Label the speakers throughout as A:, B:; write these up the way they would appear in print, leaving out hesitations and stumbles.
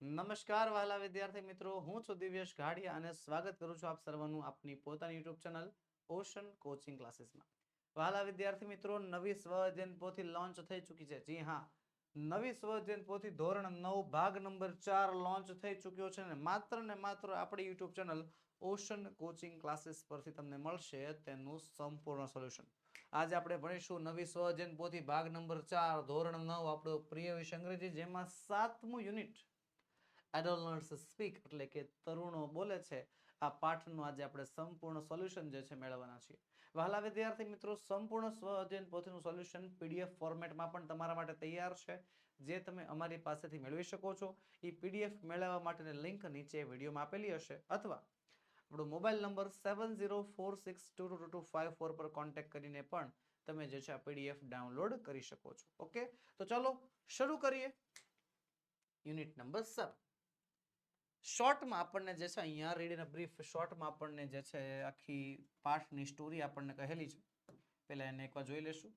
A: નમસ્કાર વહાલા વિદ્યાર્થી મિત્રો, હું છું દિવ્યેશ ઘાડિયા અને સ્વાગત કરું છું આપ સર્વનું આપની પોતાની યુટ્યુબ ચેનલ ઓશન કોચિંગ ક્લાસીસમાં. વહાલા વિદ્યાર્થી મિત્રો, નવી સ્વ-અધ્યયન પોથી લોન્ચ થઈ ચૂકી છે. જી હા, નવી સ્વ-અધ્યયન પોથી ધોરણ 9 ભાગ નંબર 4 લોન્ચ થઈ ચૂક્યો છે ને માત્ર આપણી YouTube channel ocean coaching classes પરથી તમને મળશે તેનું સંપૂર્ણ સોલ્યુશન. આજે આપણે ભણીશું નવી સ્વ-અધ્યયન પોથી ભાગ નંબર 4 ધોરણ 9 આપણો પ્રિય વિષય અંગ્રેજી, જેમાં 7મું યુનિટ એડોલન્ટ્સ સ્પીક એટલે કે તરુણો બોલે છે. આ પાઠનું આજે આપણે સંપૂર્ણ સોલ્યુશન જે છે મેળવવાના છીએ. વહાલા વિદ્યાર્થી મિત્રો, સંપૂર્ણ સ્વ અધ્યયન પોથીનું સોલ્યુશન પીડીએફ ફોર્મેટમાં પણ તમારા માટે તૈયાર છે, જે તમે અમારી પાસેથી મેળવી શકો છો. એ પીડીએફ મેળવવા માટેની લિંક નીચે વિડીયોમાં આપેલી હશે, અથવા આપણો મોબાઈલ નંબર 7046222254 પર કોન્ટેક્ટ કરીને પણ તમે જે છે આ પીડીએફ ડાઉનલોડ કરી શકો છો. ઓકે, તો ચાલો શરૂ કરીએ. Unit number 7. શોર્ટમાં આપણને જે છે અહીંયા રીડ ઇન અ બ્રીફ, શોર્ટમાં આપણને જે છે આખી પાઠની સ્ટોરી આપણને કહેલી છે. પહેલા એને એકવાર જોઈ લેશું.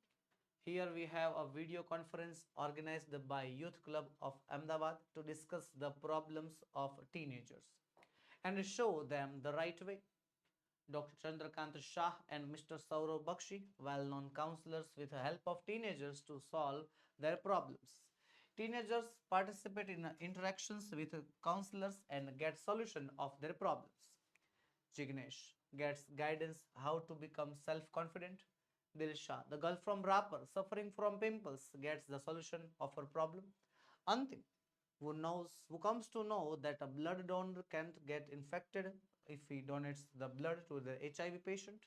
A: Here we have a video conference organized by Youth Club of Ahmedabad to discuss the problems of teenagers and show them the right way. Dr. Chandrakant Shah and Mr. Saurav Bakshi, well-known counselors, with the help of teenagers to solve their problems. Teenagers participate in interactions with counselors and get solution of their problems. Jignesh gets guidance how to become self-confident. Dilsha, the girl from Rapper suffering from pimples, gets the solution of her problem. Antim, who comes to know that a blood donor can't get infected if he donates the blood to the HIV patient.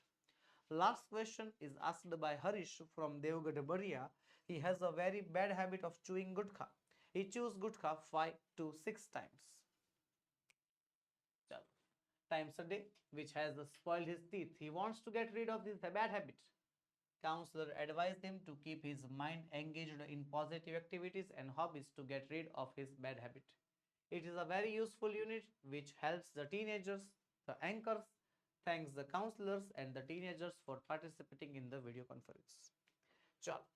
A: Last question is asked by Harish from Devgad Baria. He has a very bad habit of chewing gutkha. He chews gutkha 5 to 6 times. Times a day, which has spoiled his teeth. He wants to get rid of this bad habit. Counselor advised him to keep his mind engaged in positive activities and hobbies to get rid of his bad habit. It is a very useful unit which helps the teenagers. The anchors thanks the counselors and the teenagers for participating in the video conference. ચાલો,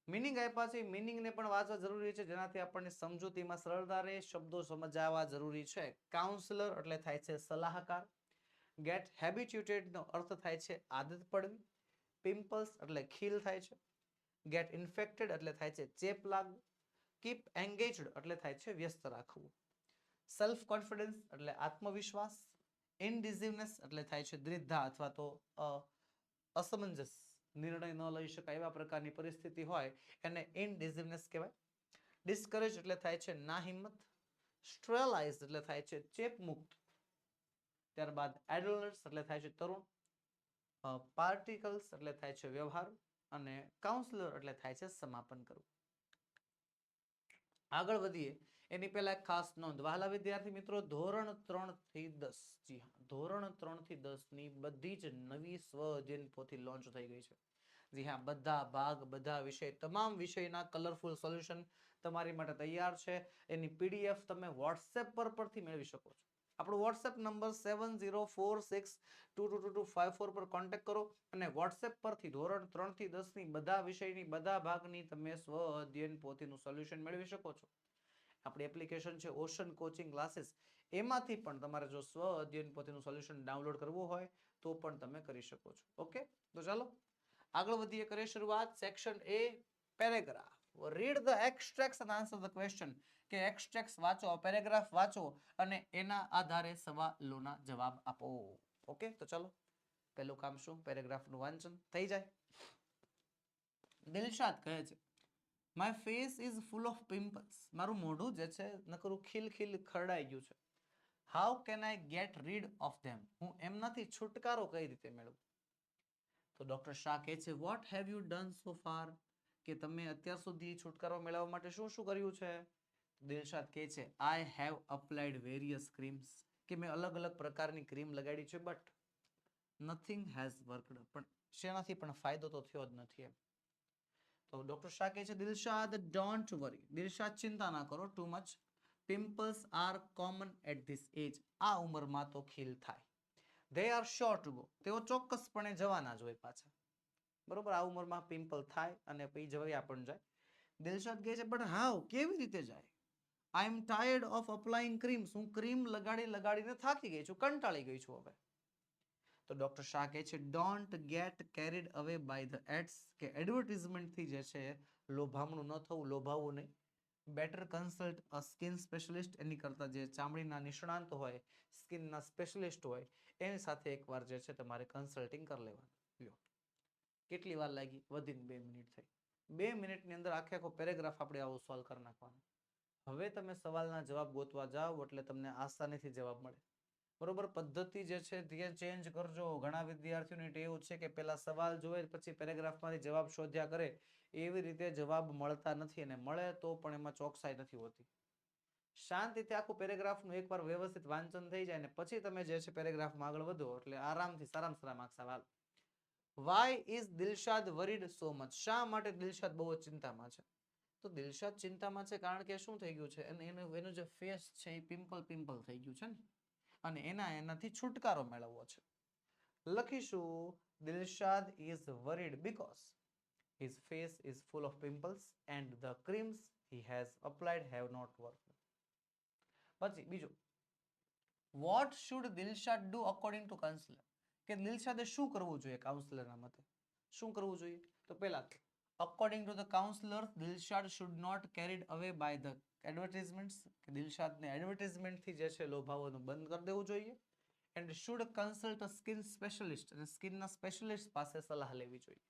A: meaning આપ્યા છે, મીનિંગને પણ વાંચવા જરૂરી છે, જેનાથી આપણને સમજૂતીમાં સરળતા રહે, શબ્દો સમજાવવા જરૂરી છે. કાઉન્સલર એટલે થાય છે સલાહકાર. ગેટ હેબિટ્યુટેડ નો અર્થ થાય છે આદત પડવી. પિમ્પલ્સ એટલે ખીલ થાય છે. ગેટ ઇન્ફેક્ટેડ એટલે થાય છે ચેપ લાગવું. કીપ એન્ગેજ્ડ એટલે થાય છે વ્યસ્ત રાખવું. સેલ્ફ કોન્ફિડન્સ એટલે આત્મવિશ્વાસ. ઇનડિસિવનેસ એટલે થાય છે દ્વિધા અથવા તો અસમંજસ, નિર્ણય ન લઈ શકાય એવા પ્રકારની પરિસ્થિતિ હોય એને ઇનડિસિવનેસ કહેવાય. ડિસ્કરેજ એટલે થાય છે નાહિંમત. સ્ટ્રેલાઇઝ એટલે થાય છે ચેપ મુક્ત. ત્યારબાદ એડોલન્ટ્સ એટલે થાય છે તરુણ. પાર્ટિકલ્સ એટલે થાય છે વ્યવહાર, અને કાઉન્સલર એટલે થાય છે સમાપન કરવું. આગળ વધીએ એની પહેલા એક ખાસ નોંધ. વહાલા વિદ્યાર્થી મિત્રો, ધોરણ 3 થી 10, જી હા, ધોરણ 3 થી 10 ની બધી જ નવી સ્વ અધ્યયન પોથી લોન્ચ થઈ ગઈ છે. જી હા, બધા ભાગ, બધા વિષય, તમામ વિષયના કલરફુલ સોલ્યુશન તમારી માટે તૈયાર છે. એની પીડીએફ તમે વોટ્સએપ પરથી મેળવી શકો છો. આપણો વોટ્સએપ નંબર 7046222254 પર કોન્ટેક્ટ કરો અને વોટ્સએપ પરથી ધોરણ 3 થી 10 ની બધા વિષયની બધા ભાગની તમે સ્વ અધ્યયન પોથીનું સોલ્યુશન મેળવી શકો છો. આપણી એપ્લિકેશન છે ઓશન કોચિંગ ક્લાસીસ, એમાંથી પણ તમારે જો સ્વ અધ્યયન પોથીનું સોલ્યુશન ડાઉનલોડ કરવું હોય તો પણ તમે કરી શકો છો. ઓકે, તો ચાલો આગળ વધીએ, કરીએ શરૂઆત. Section A, paragraph. Read the extracts and answer the question. કે એક્સ્ટ્રેક્ટ્સ વાંચો, પેરેગ્રાફ વાંચો અને એના આધારે સવાલોના જવાબ આપો. ઓકે, તો ચાલો પહેલું કામ શું, પેરેગ્રાફનું વાંચન થઈ જાય. દિલશાદ કહે છે, my face is full of pimples. મારું મોઢું જે છે નકરું ખીલ ખરડાઈ ગયું છે. How can I get read of them. હું એમનાથી છુટકારો કઈ રીતે મેળવું? તો ડોક્ટર શાહ કહે છે, what have you done so far. કે તમે અત્યાર સુધી છુટકારો મેળવવા માટે શું શું કર્યું છે? દિલશાદ કહે છે, આઈ હેવ અપ્લાઇડ વેરિયસ ક્રીમ્સ. કે મેં અલગ અલગ પ્રકારની ક્રીમ લગાડી છે, બટ નથિંગ હેઝ વર્કડ. પણ શેનાથી પણ ફાયદો તો થયો જ નથી એમ. તો ડોક્ટર શાહ કહે છે, દિલશાદ ડોન્ટ વરી. દિલશાદ ચિંતા ના કરો too much. Pimples are common at this age. આ ઉંમરમાં તો ખીલ થાય. They are sure to go. તેઓ ચોક્કસપણે જવાના જ હોય પાછા. બરોબર, આ ઉંમરમાં પિમ્પલ થાય અને પછી જવ્યા પણ જાય. દિલશાદ કહે છે, બટ હાઉ, કેવી રીતે જાય? આઈ એમ ટાયર્ડ ઓફ અપ્લાઇંગ ક્રીમ્સ. હું ક્રીમ લગાડીને થાકી ગઈ છું, કંટાળી ગઈ છું હવે. તો ડોક્ટર શાહ કહે છે don't get carried away by the ads, કે એડવર્ટિઝમેન્ટથી જે છે લોભામણું ન થવું, લોભાવવું નહીં. Better consult a skin specialist, એની કરતાં જે ચામડીના નિષ્ણાંત હોય, સ્કિનના સ્પેશિયલિસ્ટ હોય, એની સાથે એકવાર જે છે તમારે કન્સલ્ટિંગ કરી લેવાનું. લ્યો, કેટલી વાર લાગી? વધીને 2 મિનિટ થઈ. 2 મિનિટની અંદર આખો પેરેગ્રાફ આપણે આવો સોલ્વ કરી નાખવાનો. હવે તમે સવાલના જવાબ ગોતવા જાઓ એટલે તમને આસાનીથી જવાબ મળે. બરોબર, પદ્ધતિ જે છે તે ચેન્જ કરજો. ઘણા વિદ્યાર્થીઓની ટેવ છે કે પેલા સવાલ જોવે પછી પેરેગ્રાફમાંથી જવાબ શોધ્યા કરે. એવી રીતે જવાબ મળતા નથી, અને મળે તો પણ એમાં ચોકસાઈ નથી હોતી. શાંતિથી આખું પેરેગ્રાફનું એકવાર વ્યવસ્થિત વાંચન થઈ જાય ને પછી તમે જે છે પેરેગ્રાફમાં આગળ વધો એટલે આરામથી સારામાં સારા માર્ક્સ આવે. Why is Dilshad worried so much? શા માટે દિલશાદ બહુ જ ચિંતામાં છે? તો દિલશાદ ચિંતામાં છે કારણ કે શું થઈ ગયું છે, એનું જે ફેસ છે એ પિમ્પલ થઈ ગયું છે ને, અને એનાથી છુટકારો મેળવવો છે. લખીશું Dilshad is worried because his face is full of pimples and the creams he has applied have not worked. પછી બીજું, what should Dilshad do according to counselor? કે દિલશાદે શું કરવું જોઈએ કાઉન્સલરના મતે? શું કરવું જોઈએ? તો પહેલા according to the counselor Dilshad should not carried away by the advertisements, કે દિલશાદને એડવર્ટાઇઝમેન્ટથી જે છે લોભાવવાનું બંધ કરી દેવું જોઈએ. And should consult a skin specialist, અને સ્કિનના સ્પેશિયલિસ્ટ પાસે સલાહ લેવી જોઈએ.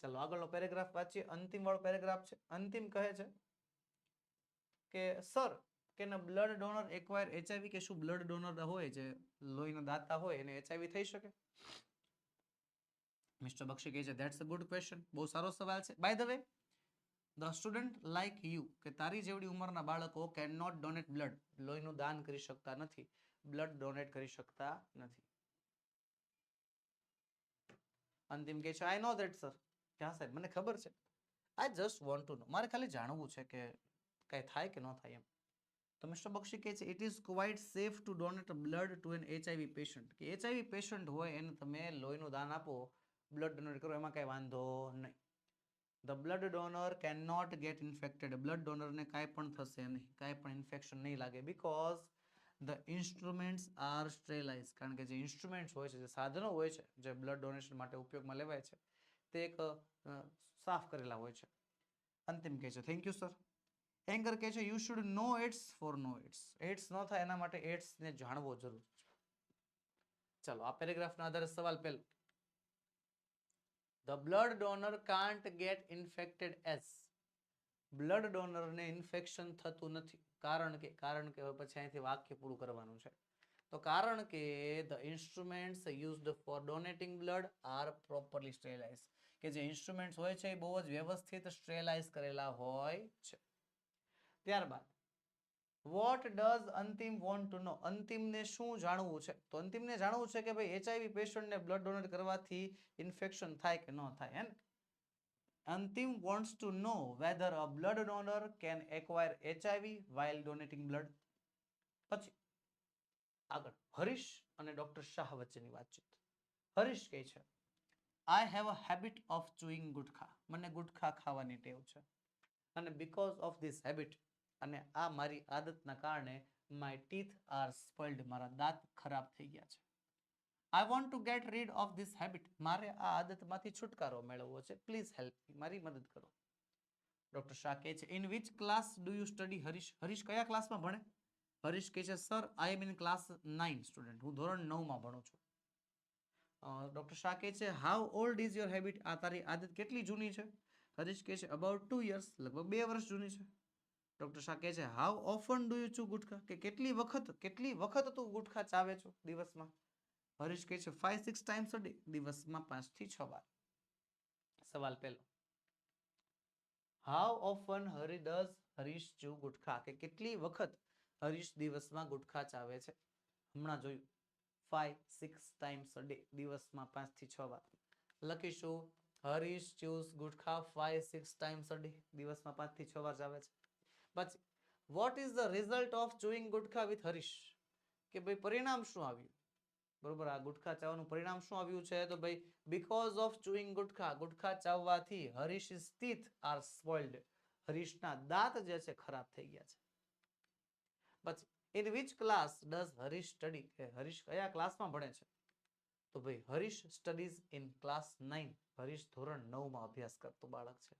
A: ચાલો આગળનો પેરેગ્રાફ વાંચીએ. અંતિમ વાળો પેરેગ્રાફ છે. અંતિમ કહે છે કે sir, can blood donor acquire HIV? કે શું બ્લડ ડોનર હોય, જે લોહીના દાતા હોય, એને એચઆઈવી થઈ શકે? મિસ્ટર બક્ષી કહે છે ધેટ્સ અ ગુડ ક્વેશ્ચન. બહુ સારો સવાલ છે. By the way, the student like you, કે તારી જેવડી ઉંમરના બાળકો કેન નોટ ડોનેટ બ્લડ, લોહીનું દાન કરી શકતા નથી, બ્લડ ડોનેટ કરી શકતા નથી. અંતિમ કહે છે આઈ નો ધેટ સર. ક્યાં સાહેબ, મને ખબર છે. આઈ જસ્ટ વોન્ટ ટુ નો, મારે ખાલી જાણવું છે કે કઈ થાય કે ન થાય એમ. તો મિસ્ટર બક્ષી કહે છે it is quite safe to donate blood to an HIV patient, કે એચઆઈવી પેશન્ટ હોય એને તમે લોહીનું દાન આપો, બ્લડ ડોનેટ કરો, એમાં કઈ વાંધો નહીં. The blood donor can not get infected, blood ડોનરને કાંઈ પણ થશે નહીં, કાંઈ પણ ઇન્ફેક્શન નહીં લાગે. Because the instruments are sterilize, કારણ કે જે ઇન્સ્ટ્રુમેન્ટ્સ હોય છે, જે સાધનો હોય છે, જે બ્લડ ડોનેશન માટે ઉપયોગમાં લેવાય છે, તે એક સાફ કરેલા હોય છે. અંતિમ કહે છે થેન્ક યુ સર. એન્કર કહે છે you should know AIDS for no AIDS, AIDS ન થાય એના માટે એડ્સને જાણવો જરૂર છે. ચાલો આ પેરેગ્રાફના આધારે સવાલ પહેલો, the blood donor can't get infected as, blood ડોનરને ઇન્ફેક્શન થતું નથી કારણ કે પછી અહીંથી વાક્ય પૂરું કરવાનું છે. તો કારણ કે the instruments used for donating blood are properly sterilize, કે જે ઇન્સ્ટ્રુમેન્ટ્સ હોય છે એ બહુ જ વ્યવસ્થિત સ્ટેરિલાઇઝ કરેલા હોય છે. ત્યારબાદ વોટ ડઝ અંતિમ વોન્ટ ટુ નો, અંતિમને શું જાણવું છે? તો અંતિમને જાણવું છે કે ભાઈ એચઆઈવી પેશન્ટને બ્લડ ડોનેટ કરવાથી ઇન્ફેક્શન થાય કે ન થાય, હે ને? અંતિમ wants to know whether a blood donor can acquire HIV while donating blood. પછી આગળ હરીશ અને ડોક્ટર શાહ વચ્ચેની વાતચીત. હરીશ કહે છે I have a habit of chewing gutkha, મને ગુટખા ખાવાની ટેવ છે, અને બીકોઝ ઓફ ધીસ હેબિટ, અને આ મારી આદતના કારણે માય ટીથ આર સ્પોઇલ્ડ, મારા દાંત ખરાબ થઈ ગયા છે. I want to gate read of this habit, મારે આ આદતમાંથી છુટકારો મેળવવો છે, પ્લીઝ હેલ્પ મી, મારી મદદ કરો. ડોક્ટર શાહ કહે છે in which class do you study Harish? Harish કયા ક્લાસમાં ભણે? હરીશ કહે છે sir I am in class 9 student, હું ધોરણ 9માં ભણું છું. ડોક્ટર શાહ કહે છે how old is your habit, આ તારી આદત કેટલી જૂની છે? હરીશ કહે છે અબાઉટ 2 years, લગભગ 2 વર્ષ જૂની છે. ડોક્ટર શાહ કહે છે હાઉ ઓફન ડુ યુ ચુ ગુટખા, કે કેટલી વખત તું ગુટખા ચાવે છો દિવસમાં? હરીશ કહે છે 5-6 times a day, દિવસમાં 5 થી 6 વાર. સવાલ પહેલો, હાઉ ઓફન હરીશ chew ગુટખા, કે કેટલી વખત હરીશ દિવસમાં ગુટખા ચાવે છે? હમણાં જોયું 5-6 times a day, દિવસમાં 5 થી 6 વાર. લખીશું Harish chews gutkha 5-6 times a day, દિવસમાં 5 થી 6 વાર ચાવે છે. પછી what is the result of chewing gutkha with Harish, કે ભાઈ પરિણામ શું આવ્યું? બરોબર, આ ગુટખા ચાવવાનું પરિણામ શું આવ્યું છે? તો ભાઈ because of chewing gutkha, gutkha ચાવવાથી હરીશ's teeth are spoiled, હરીશના દાંત જે છે ખરાબ થઈ ગયા છે. પછી in which class does Harish study, કે હરીશ કયા ક્લાસમાં ભણે છે? તો ભાઈ Harish studies in class 9. Harish ધોરણ 9 માં અભ્યાસ કરતો બાળક છે.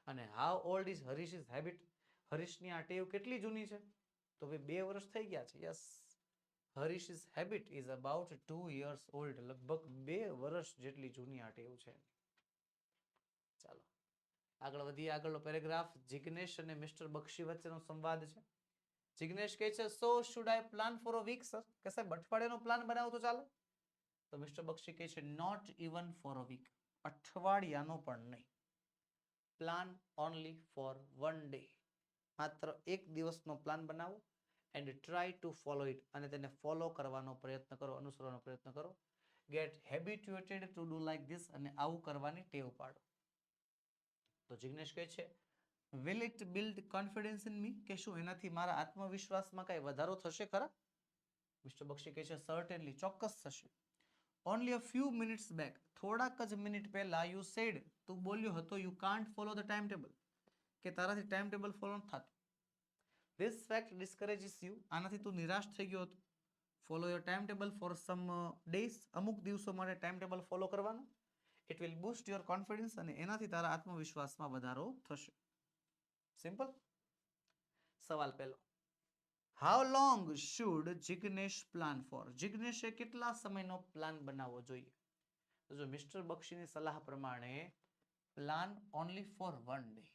A: અને how old is Harish is habit, હરીશની આ ટેવ કેટલી જૂની છે? તો ભાઈ 2 વર્ષ થઈ ગયા છે. Yes, Harish is habit is about 2 years old. લગભગ 2 વર્ષ જેટલી જૂની આ ટેવ છે. ચાલો આગળ વધીએ. આગળનો પેરેગ્રાફ જિગ્નેશ અને મિસ્ટર બક્ષી વચ્ચેનો સંવાદ છે. જિગ્નેશ કહે છે so should I plan for a week sir, કે સાહેબ અઠવાડિયાનો પ્લાન બનાવો તો ચાલે? તો મિસ્ટર બક્ષી કહે છે not even for a week, અઠવાડિયાનો પણ નહીં. પ્લાન ઓનલી ફોર 1 day, માત્ર એક દિવસનો પ્લાન બનાવો. And try to follow it, અને તેને ફોલો કરવાનો પ્રયત્ન કરો, અનુસરવાનો પ્રયત્ન કરો. Get habituated to do like this, અને આવું કરવાની ટેવ પાડો. તો જિગ્નેશ કહે છે will it build confidence in me, કે શું એનાથી મારા આત્મવિશ્વાસમાં કઈ વધારો થશે ખરા? મિસ્ટર બક્ષી કહે છે સર્ટેનલી, ચોક્કસ થશે. Only a few minutes back, થોડાક જ મિનિટ પહેલા યુ સેડ, તું બોલ્યો હતો you can't follow the time table, કે તારાથી ટાઈમ ટેબલ ફોલો નથી થતું. ધીસ ફેક્ટ ડિસ્કરેજીસ યુ, આનાથી તું નિરાશ થઈ ગયો હતો. Follow your time table for some days, અમુક દિવસો માટે ટાઈમ ટેબલ ફોલો કરવાનું. It will boost your confidence, અને એનાથી તારા આત્મવિશ્વાસમાં વધારો થશે. સિમ્પલ. સવાલ પહેલો, how long should Jignesh plan for, જિગ્નેશે કેટલા સમયનો પ્લાન બનાવવો જોઈએ? તો જો મિસ્ટર બક્ષીની સલાહ પ્રમાણે પ્લાન ઓનલી ફોર 1 day,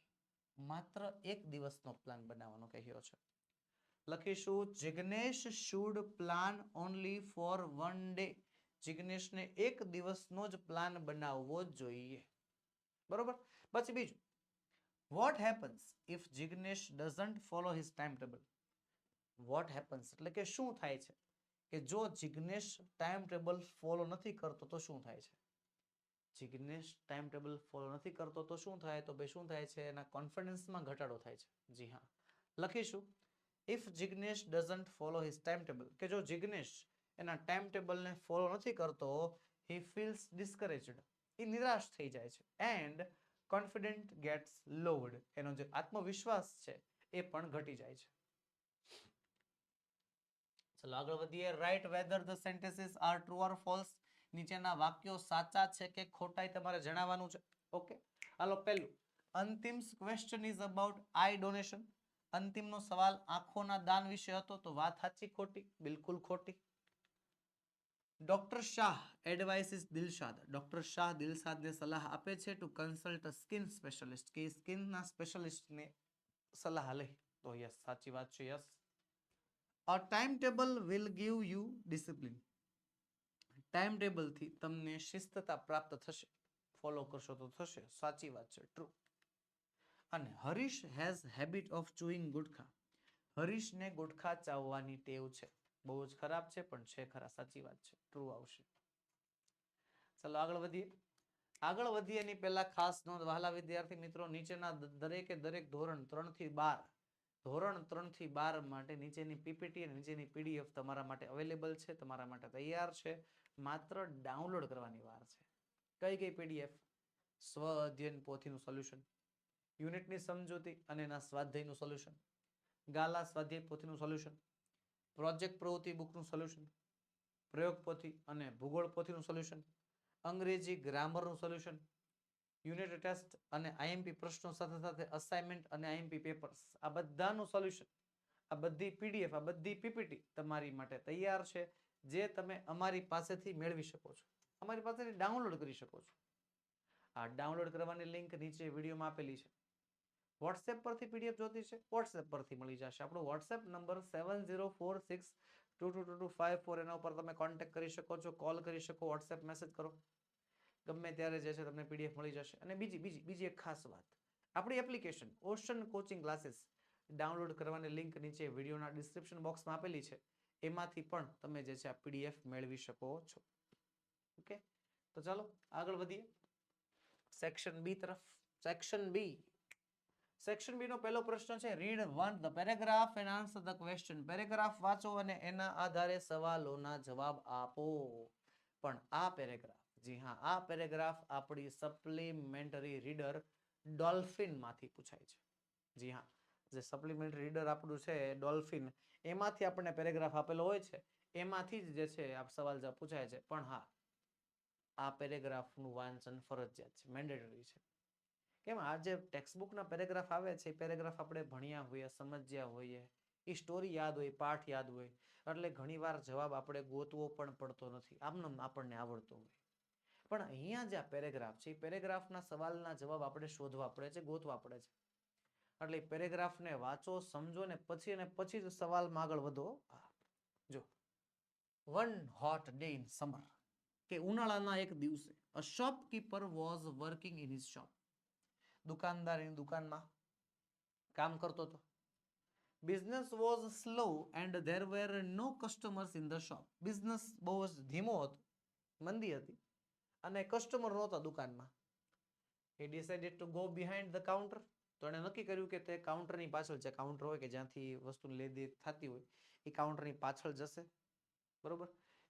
A: માત્ર એક દિવસનો પ્લાન બનાવવાનો કહ્યો છે. લખીશું Jignesh should plan only for 1 day, જિગ્નેશને એક દિવસનો જ પ્લાન બનાવવો જોઈએ. બરોબર. પછી બીજું, what happens if Jignesh doesn't follow his time table. What happens એટલે કે શું થાય છે કે જો જિગ્નેશ ટાઈમ ટેબલ ફોલો નથી કરતો તો શું થાય છે? જિગ્નેશ ટાઈમ ટેબલ ફોલો નથી કરતો તો શું થાય? તો ભાઈ શું થાય છે? એના કોન્ફિડન્સમાં ઘટાડો થાય છે. જી હા, લખીશું if Jignesh doesn't follow his time table, કે જો જિગ્નેશ એના ટાઈમ ટેબલને ફોલો નથી કરતો, હી ફીલ્સ ડિસ્કરેજ્ડ, એ નિરાશ થઈ જાય છે. એન્ડ કોન્ફિડન્ટ ગેટ્સ લોવર્ડ, એનો જે આત્મવિશ્વાસ છે એ પણ ઘટી જાય છે. ચલો આગળ વધીએ. Write whether the sentences are true or false, નીચેના વાક્યો સાચા છે કે ખોટા એ તમારે જણાવવાનું છે. ઓકે, હાલો પહેલું, અંતિમ question is about eye donation. અંતિમનો સવાલ આંખોના દાન વિશે હતો, તો વાત સાચી ખોટી? બિલકુલ ખોટી. Doctor Shah advises Dilshad, doctor Shah દિલશાદને સલાહ આપે છે to consult a skin specialist, કે સ્કિનના સ્પેશિયાલિસ્ટને સલાહ લે. તો યસ, સાચી વાત છે. Yes. A time table will give you discipline, time ટેબલથી તમને શિસ્તતા પ્રાપ્ત થશે, ફોલો કરશો તો થશે. સાચી વાત છે, ટ્રુ. અને હરીશ હેઝ હેબિટ ઓફ ચૂઇંગ ગુટખા, હરીશને ગુટખા ચાવવાની ટેવ છે. બહુ જ ખરાબ છે પણ છે ખરા. સાચી વાત છે, ટ્રુ આવશે. ચાલો આગળ વધીએ. આગળ વધીએ એની પહેલા ખાસ નોંધ વહાલા વિદ્યાર્થી મિત્રો, નીચેના દરેકે દરેક ધોરણ 3 થી 12, ધોરણ 3 થી 12 માટે નીચેની પીપીટી અને નીચેની પીડીએફ તમારા માટે અવેલેબલ છે, તમારા માટે તૈયાર છે. માત્ર ડાઉનલોડ કરવાની વાર છે. કઈ કઈ પીડીએફ? સ્વ અધ્યયન પોથીનું સોલ્યુશન, યુનિટની સમજૂતી અને એના સ્વાધ્યાયનું સોલ્યુશન, ગાલા સ્વાધ્યાય પોથીનું સોલ્યુશન, પ્રોજેક્ટ પ્રવૃત્તિ બુકનું સોલ્યુશન, પ્રયોગ પોથી અને ભૂગોળ પોથીનું સોલ્યુશન, અંગ્રેજી ગ્રામરનું સોલ્યુશન, યુનિટ ટેસ્ટ અને આઈએમપી પ્રશ્નો સાથે સાથે અસાઇનમેન્ટ અને આઈએમપી પેપર્સ, આ બધાનું સોલ્યુશન, આ બધી પીડીએફ, આ બધી પીપીટી તમારી માટે તૈયાર છે, જે તમે અમારી પાસેથી મેળવી શકો છો, અમારી પાસેથી ડાઉનલોડ કરી શકો છો. આ ડાઉનલોડ કરવાની લિંક નીચે વિડીયોમાં આપેલી છે. વોટ્સએપ પરથી પીડીએફ જોતી છે, વોટ્સએપ પરથી મળી જશે. આપણો વોટ્સએપ નંબર 7046222254, એના ઉપર તમે કોન્ટેક્ટ કરી શકો છો, કોલ કરી શકો, વોટ્સએપ મેસેજ કરો, ગમે ત્યારે જે છે તમને પીડીએફ મળી જશે. અને બીજી એક ખાસ વાત, આપણી application ocean coaching classes download કરવાની લિંક નીચે વિડીયોના ડિસ્ક્રિપ્શન બોક્સમાં આપેલી છે, એમાંથી પણ તમે જે છે આ પીડીએફ મેળવી શકો છો. ઓકે, તો ચાલો આગળ વધીએ સેક્શન બી તરફ. સેક્શન બી, સેક્શન બી નો પહેલો પ્રશ્ન છે read one the paragraph and answer the question. Paragraph વાંચો અને એના આધારે સવાલોના જવાબ આપો. પણ આ પેરેગ્રાફ, જી હા, આ પેરેગ્રાફ આપણી સપ્લિમેન્ટરી રીડર ડોલ્ફિન માંથી પૂછાય છે. જી હા, જે સપ્લિમેન્ટરી રીડર આપણું છે ડોલ્ફિન, એમાંથી આપણને પેરેગ્રાફ આપેલો હોય છે, એમાંથી જ જે છે આ સવાલ જવાબ પૂછાય છે. પણ હા, આ પેરેગ્રાફનું વાંચન ફરજિયાત છે, મેન્ડેટરી છે. કેમ? આ જે ટેક્સ્ટબુકના પેરેગ્રાફ આવે છે, એ પેરેગ્રાફ આપણે ભણ્યા હોઈએ, સમજ્યા હોઈએ, એ સ્ટોરી યાદ હોય, પાઠ યાદ હોય, એટલે ઘણીવાર જવાબ આપણે ગોતવો પણ પડતો નથી, આમને આપણને આવડતો હોય. પણ અહીંયા જે આ પેરેગ્રાફ છે, એ પેરેગ્રાફના સવાલના જવાબ આપણે શોધવા પડે છે, ગોતવા પડે છે. એટલે પેરેગ્રાફને વાંચો, સમજો ને પછી જ સવાલમાં આગળ વધો. જો, one hot day in summer, કે ઉનાળાના એક દિવસે a shopkeeper was working in his shop. દુકાનદાર એની દુકાનમાં કામ કરતો હતો. Business was slow and there were no customers in the shop. Business બહુ જ ધીમો હતો, મંદી હતી, અને કસ્ટમર નહોતા દુકાનમાં. હી decided to go behind the counter. તો એણે નક્કી કર્યું કે તે કાઉન્ટરની પાછળ, જે કાઉન્ટર હોય કે જ્યાંથી વસ્તુ લેતી થતી હોય, એ કાઉન્ટરની પાછળ જશે. બરોબર?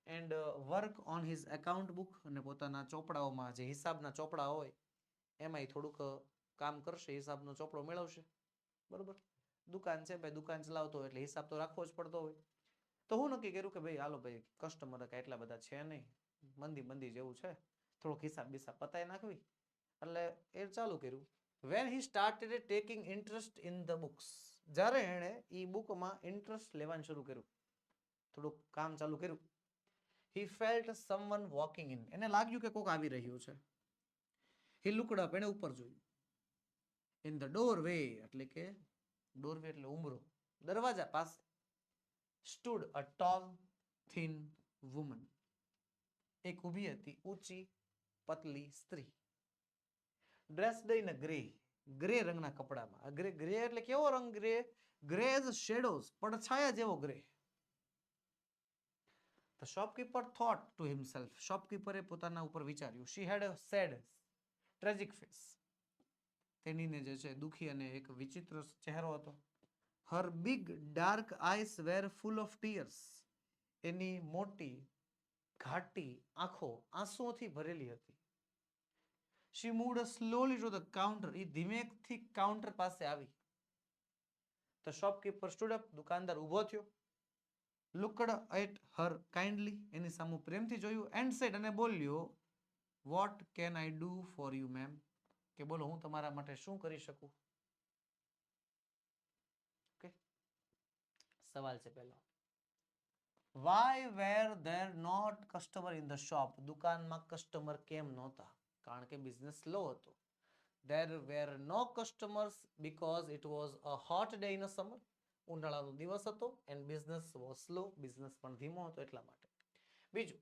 A: And work on his account book, અને પોતાના ચોપડાઓમાં, જે હિસાબના ચોપડા હોય એમાં થોડુંક કામ કરશે, હિસાબનો ચોપડો મેળવશે. બરોબર? દુકાન છે ભાઈ, દુકાન ચલાવતો હોય એટલે હિસાબ તો રાખવો જ પડતો હોય. તો હું નક્કી કર્યું કે ભાઈ હાલો ભાઈ, કસ્ટમર એટલા બધા છે નહીં, મંદી જેવું છે, થોડોક હિસાબ બિસાબ પતાવી નાખવી. એટલે એ ચાલુ કર્યું. When he started taking interest in the books, જ્યારે એણે એ બુકમાં ઇન્ટરેસ્ટ લેવાનું શરૂ કર્યું, થોડુંક કામ ચાલુ કર્યું, હી ફેલ્ટ સમવન વોકિંગ ઇન, એને લાગ્યું કે કોક આવી રહ્યું છે. હી લુકડ અપ, એને ઉપર જોયું. ઇન ધ ડોરવે, એટલે કે ડોરવે એટલે ઉંબરો, દરવાજા પાસે, stood a tall thin woman, એક ઊભી હતી ઊંચી પતલી સ્ત્રી. ડ્રેસ્ડ ઇન ગ્રે, ગ્રે રંગના કપડામાં. ગ્રે એટલે કેવો રંગ? ગ્રે એઝ શેડોઝ, પડછાયા જેવો grey. The shopkeeper thought to himself, શોપકીપરે પોતાના ઉપર વિચાર્યું. She had a sad, tragic face, તેનીને જે છે દુખી અને એક વિચિત્ર ચહેરો હતો. Her big dark eyes were full of tears, એની મોટી ઘાટી આંખો આંસુઓથી ભરેલી હતી. She moved slowly to the counter, એ ધીમેથી કાઉન્ટર પાસે આવી. The shopkeeper stood up, દુકાનદાર ઊભો થયો. Looked at her kindly, એની સામે પ્રેમથી જોયું, and said, અને બોલ્યો, what can I do for you, ma'am? કે બોલો, હું તમારા માટે શું કરી શકું? ઓકે, સવાલ છે પહેલો. Why were there not customer in the shop? દુકાનમાં કસ્ટમર કેમ નહોતા? કારણ કે બિઝનેસ સ્લો હતો. There were no customers because it was a hot day in the summer. ઉનાળાનો દિવસ હતો, and business was slow, business પણ ધીમો હતો એટલા માટે. બીજું,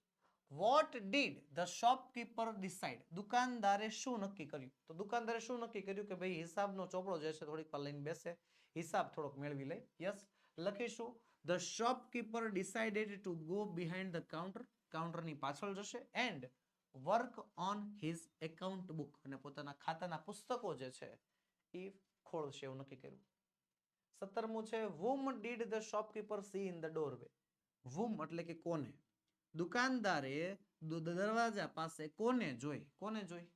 A: what did the shopkeeper decide? દુકાનદારે શું નક્કી કર્યું? તો દુકાનદારે શું નક્કી કર્યું? કે ભાઈ હિસાબનો ચોપડો જે છે થોડીક વાર લઈને બેસે, હિસાબ થોડોક મેળવી લે. યસ, લખીશું. The shopkeeper decided to go behind the counter, કાઉન્ટરની પાછળ જશે, and work on his account book, અને પોતાના ખાતાના પુસ્તકો જે છે એ ખોલશે એવું નક્કી કર્યું. 17મું છે, whom did the shopkeeper see in the doorway? whom એટલે કે કોને. દુકાનદારે દરવાજા પાસે કોને જોઈ? કોને જોઈ?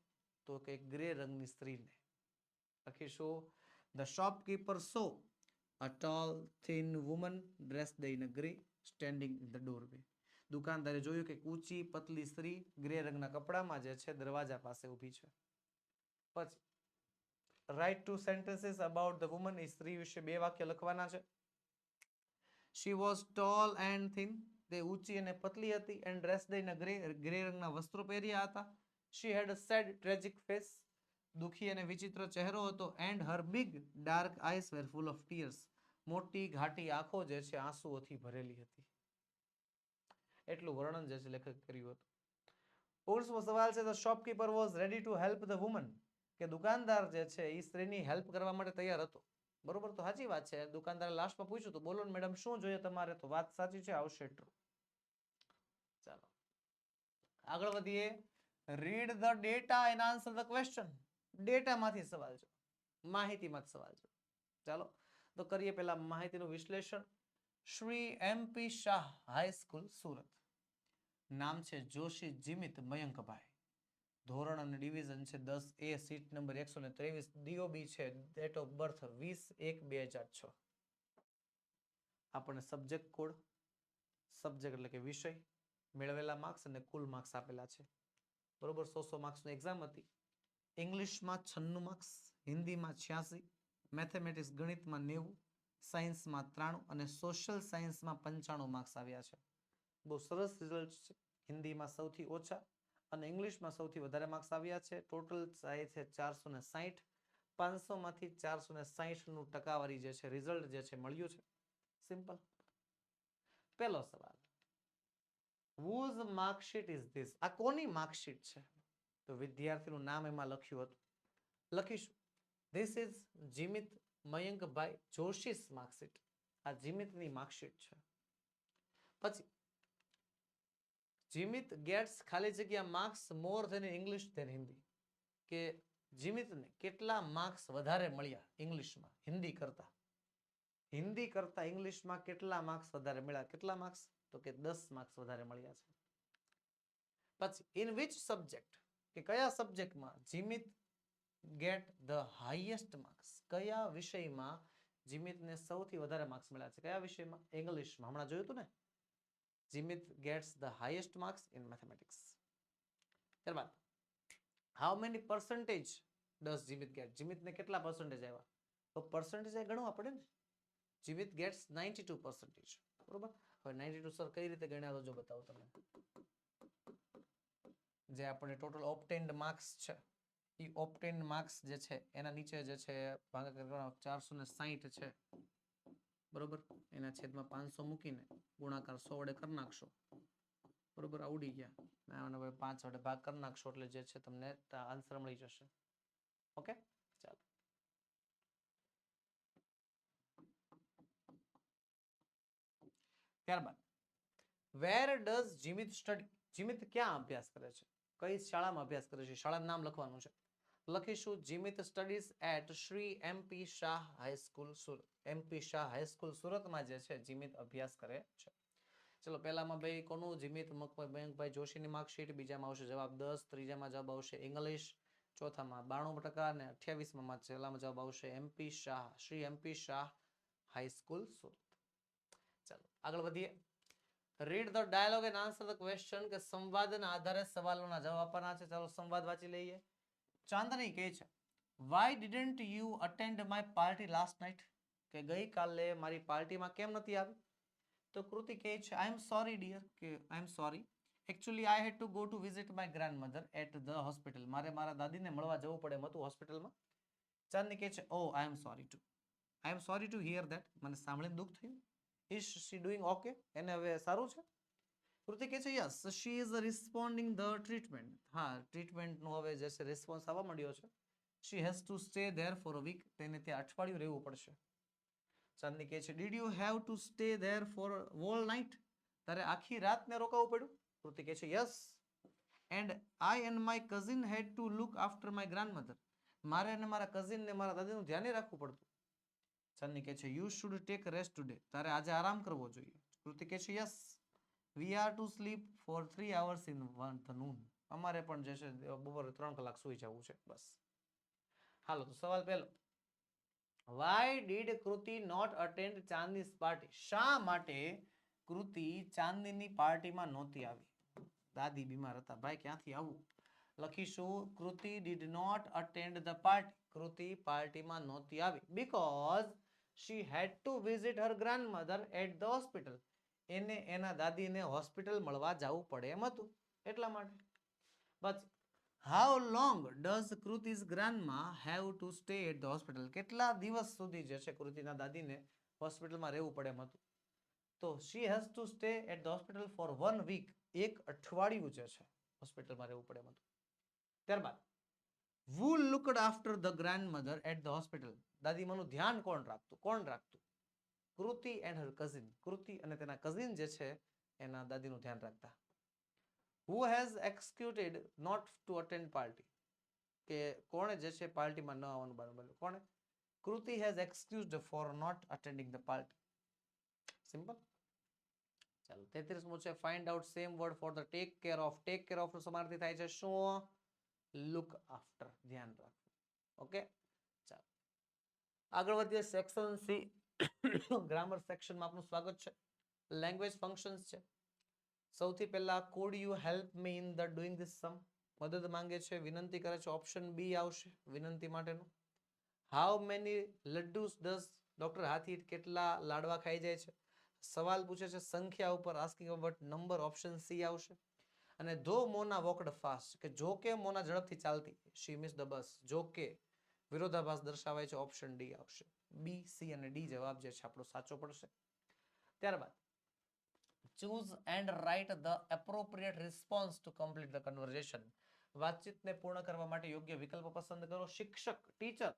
A: તો કે ગ્રે રંગની સ્ત્રીને. લખીશું. The shopkeeper saw a tall, thin woman dressed in a grey standing in the doorway. દુકાનદારે જોયું કે ઊંચી પતલી સ્ત્રી ગ્રે રંગના કપડામાં જે છે દરવાજા પાસે ઊભી છે. પછી write two sentences about the woman, એ સ્ત્રી વિશે બે વાક્ય લખવાના છે. She was tall and thin, તે ઊંચી અને પતલી હતી, and dressed in a grey રંગના વસ્ત્રો પહેર્યા હતા. She had a sad, tragic face, દુખી અને વિચિત્ર ચહેરો હતો, and her big dark eyes were full of tears, મોટી ઘાટી આંખો જે છે આંસુઓથી ભરેલી હતી. એટલું વર્ણન જે છે લેખક કર્યું હતું. 19મો સવાલ છે, the shopkeeper was ready to help the woman, કે દુકાનદાર જે છે એ સ્ત્રીની હેલ્પ કરવા માટે તૈયાર હતો. બરોબર? તો સાચી વાત છે. દુકાનદારે લાસ્ટમાં પૂછ્યું તો બોલો ને મેડમ શું જોઈએ તમારે? તો વાત સાચી છે, આવશે ટ્રુ. ચાલો આગળ વધીએ. Read the data and answer the question. ડેટામાંથી સવાલ છે, માહિતીમાંથી સવાલ છે. ચાલો તો કરીએ પહેલા માહિતીનું વિશ્લેષણ. શ્રી MP શાહ હાઈસ્કૂલ સુરત, નામ છે જોશી જીમિત મયંકભાઈ. ધોરણ અને ડિવિઝન છે 10A, સીટ નંબર 123, DOB છે ડેટ ઓફ બર્થ 20/1/2006. આપણને સબ્જેક્ટ કોડ, સબ્જેક્ટ એટલે કે વિષય, મેળવેલા માર્ક્સ અને કુલ માર્ક્સ આપેલા છે. બરોબર, 100 માર્ક્સની એક્ઝામ હતી. ઇંગ્લિશમાં 96 માર્ક્સ, હિન્દીમાં 86, મેથેમેટિક્સ ગણિતમાં 90, સાયન્સમાં 93 અને સોશિયલ સાયન્સમાં 95 માર્ક્સ આવ્યા છે. બહુ સરસ રિઝલ્ટ છે. હિન્દીમાં સૌથી ઓછા અને ઇંગ્લિશમાં સૌથી વધારે માર્ક્સ આવ્યા છે. ટોટલ થાય છે 460. 500માંથી 460નું ટકાવારી જે છે રિઝલ્ટ જે છે મળ્યું છે. સિમ્પલ. પહેલો સવાલ, whose માર્કશીટ ઇઝ ધીસ? આ કોની માર્કશીટ છે? તો વિદ્યાર્થીનું નામ એમાં લખ્યું હતું. લખીશું this is Jimit Mayankbhai Joshi's marksheet. આ જીમિતની માર્કશીટ છે. પછી જીમિત ગેટ્સ ખાલી જગ્યા marks more than English than Hindi. કે જીમિતને કેટલા માર્ક્સ વધારે મળ્યા ઇંગ્લિશમાં હિન્દી કરતા? હિન્દી કરતા ઇંગ્લિશમાં કેટલા માર્ક્સ વધારે મળ્યા? કેટલા માર્ક્સ? તો કે 10 માર્ક્સ વધારે મળ્યા છે. પછી ઇન વિચ સબ્જેક્ટ, કે કયા સબ્જેક્ટમાં Jimit get the highest marks? કયા વિષયમાં જીમિતને સૌથી વધારે માર્ક્સ મળ્યા છે? કયા વિષયમાં? ઇંગ્લિશમાં. હમણાં જોયું હતું ને, Jimit gets the highest marks in mathematics. ત્યારબાદ how many percentage does Jimit get? જીમિતને કેટલા પર્સન્ટેજ આવ્યા? તો પર્સન્ટેજ ગણવા પડે ને. જીમિત ગેટ્સ 92%. બરોબર. હવે 92 સર કઈ રીતે ગણ્યા તો જો બતાવું તમને. જે આપણે ટોટલ ઓબ્ટેન્ડ માર્ક્સ છે, એ ઓબ્ટેન્ડ માર્ક્સ જે છે એના નીચે જે છે ભાગાકાર 460 છે. બરોબર. એના છેદમાં 500 મૂકીને ગુણાકાર 100 વડે કરી નાખશો. બરોબર, આવડી ગયા. આને હવે 5 વડે ભાગ કરી નાખશો એટલે જે છે તમને આન્સર મળી જશે. ઓકે, ચાલો. ત્યારબાદ where does Jimit study? Jimit ક્યાં અભ્યાસ કરે છે? કઈ શાળામાં અભ્યાસ કરે છે? શાળાનું નામ લખવાનું છે. લખીશું Jimit studies at Shri MP Shah high school Surat. MP Shah high school સુરતમાં જે છે જીમિત અભ્યાસ કરે છે. ચલો, પહેલામાં ભાઈ કોનું? જીમિત મયંકભાઈ જોશીની માર્કશીટ. બીજામાં આવશે જવાબ 10, ત્રીજામાં જવાબ આવશે ઇંગ્લિશ, ચોથામાં 92% અને 28માં છેલ્લામાં જવાબ આવશે MP Shah, Shri MP Shah high school Surat. ચાલો આગળ વધીએ. Read the dialogue and answer the question. કે સંવાદના આધારે સવાલોના જવાબ આપવાના છે. ચાલો સંવાદ વાંચી લઈએ. ચાંદની કહે છે, why didn't you attend my party last night? કે ગઈકાલે મારી પાર્ટીમાં કેમ નથી આવી? તો કૃતિ કહે છે, આઈ એમ સોરી ડિયર. કે I am sorry, actually I had to go to visit my grandmother at the hospital. મારે મારા દાદીને મળવા જવું પડે એમ હતું હોસ્પિટલમાં. ચાંદની કહે છે, oh I am sorry too. I am sorry to hear that. મને સાંભળીને દુઃખ થયું. Is she doing okay? એને હવે સારું છે? કૃતિ કહે છે, yes she is responding the treatment. હા, ટ્રીટમેન્ટનો હવે જે છે રિસ્પોન્સ આવવા મળ્યો છે. She has to stay there for a week. તેને ત્યાં અઠવાડિયું રહેવું પડશે. ચાંદની કહે છે, did you have to stay there for whole night? તારે આખી રાતને રોકાવું પડ્યું? કૃતિ કહે છે, yes. And I and my cousin had to look after my grandmother. મારે અને મારા કઝિનને મારા દાદીનું ધ્યાન રાખવું પડતું. ચાંદની કહે છે, you should take rest today. તારે આજે આરામ કરવો જોઈએ. કૃતિ કહે છે, yes we are to sleep for 3 hours in the noon. અમારે પણ જે છે બપોરે 3 કલાક સુઈ જવું છે બસ. હાલો, તો સવાલ પહેલો, why did Kriti not attend Chandni's party? શા માટે કૃતિ ચાંદનીની પાર્ટીમાં નહોતી આવી? દાદી બીમાર હતા. ભાઈ ક્યાંથી આવું? લખીશું Kriti did not attend the party. Kriti પાર્ટીમાં નહોતી આવી because she had to visit her grandmother at the hospital. એને એના દાદીને હોસ્પિટલ મળવા જવું પડે એમ હતું, એટલા માટે. બસ how long does Kriti's grandma have to stay at the hospital? કેટલા દિવસ સુધી જે છે કૃતિના દાદીને હોસ્પિટલમાં રહેવું પડે એમ હતું? તો she has to stay at the hospital for 1 week. એક અઠવાડિયું જે છે હોસ્પિટલમાં રહેવું પડે એમ હતું. ત્યારબાદ who looked after the grandmother at the hospital? દાદીમાનું ધ્યાન કોણ રાખતું? કોણ રાખતું? કૃતિ એન્ડ હર કઝિન. કૃતિ અને તેના કઝિન જે છે એના દાદીનું ધ્યાન રાખતા. who has excused not to attend party? કે કોણે જે છે પાર્ટીમાં ન આવવાનું બરાબર? કોણે? Kriti has excused for not attending the party. Simple. ચાલો 33મો છે, find out same word for the take care of. Take care of નો સમાનાર્થી થાય છે શું? લુક આફ્ટર, ધ્યાન રાખવું. ઓકે, ચાલો આગળ વધીએ. સેક્શન સી ગ્રામર સેક્શનમાં આપનું સ્વાગત છે. લેંગ્વેજ ફંક્શન્સ છે. સૌથી પહેલા could you help me in the doing this sum, મદદ માંગે છે, વિનંતી કરે છે. ઓપ્શન બી આવશે વિનંતી માટેનું. How many laddus does doctor હાથી કેટલા લાડવા ખાઈ જાય છે, સવાલ પૂછે છે સંખ્યા ઉપર, asking about number, option C આવશે. અને ધો મોના વોકડ ફાસ્ટ, કે જો કે મોના ઝડપથી ચાલતી, શી મિસ ધ બસ, જો કે વિરોધાભાસ દર્શાવાય છે, ઓપ્શન ડી આવશે. બી, સી અને ડી જવાબ જે છે આપણો સાચો પડશે. ત્યારબાદ choose and write the appropriate response to complete the conversation, વાતચીતને પૂર્ણ કરવા માટે યોગ્ય વિકલ્પ પસંદ કરો. શિક્ષક, ટીચર,